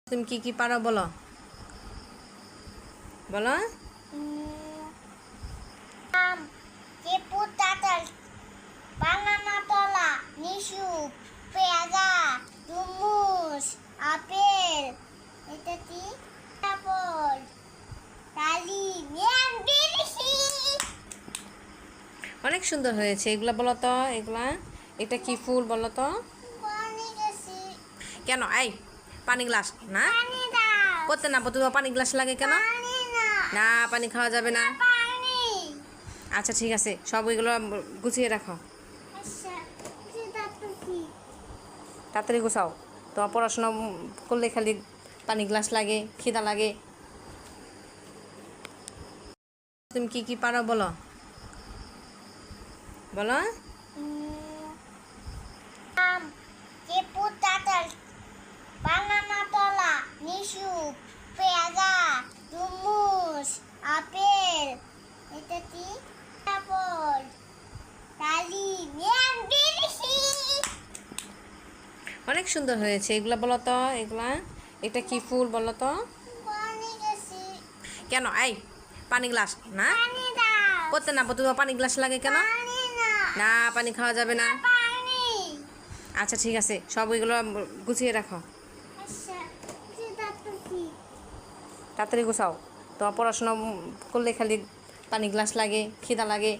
তুমি কি কি পারো বলো বলো। আম, লেবু, কাঁঠাল, বানানা, কলা, লিচু, পেয়ারা, তরমুজ, আপেল, এটা কি? আপেল, ডালিম, বিলিশি। অনেক সুন্দর হয়েছে, এগুলা বলো তো। এগুলা এটা কি ফুল বলো তো। পানি গেছি, কেন এই পানি গ্লাস না পানি দাও, পড়তে না পড়তে পানি গ্লাস লাগে কেন? পানি না, না পানি খাওয়া যাবে না। পানি। আচ্ছা ঠিক আছে, সব ওইগুলো গুছিয়ে রাখো, আচ্ছা, সেটা তো কি? তাড়াতাড়ি গুছাও। তোমার পড়াশোনা করলে খালি পানি গ্লাস লাগে, খিদা লাগে। তুমি কি কি পারো বলো বলো। আম, লেবু, কাঁঠাল, বানানা, কলা, লিচু, পেয়ারা, তরমুজ, আপেল, এটা কি? আপেল, ডালিম, বিলিশি। অনেক সুন্দর হয়েছে, এগুলা বলো তো। এগুলা এটা কি ফুল বলো তো। পানি গেছি, কেন এই পানি গ্লাস না পানি দাও, পড়তে না পড়তে পানি গ্লাস লাগে কেন? পানি না, না পানি খাওয়া যাবে না। পানি। আচ্ছা ঠিক আছে, সব ওইগুলো গুছিয়ে রাখো, আচ্ছা, সেটা তো কি? তাড়াতাড়ি গুছাও। তোমার পড়াশোনা করলে খালি পানি গ্লাস লাগে, খিদা লাগে।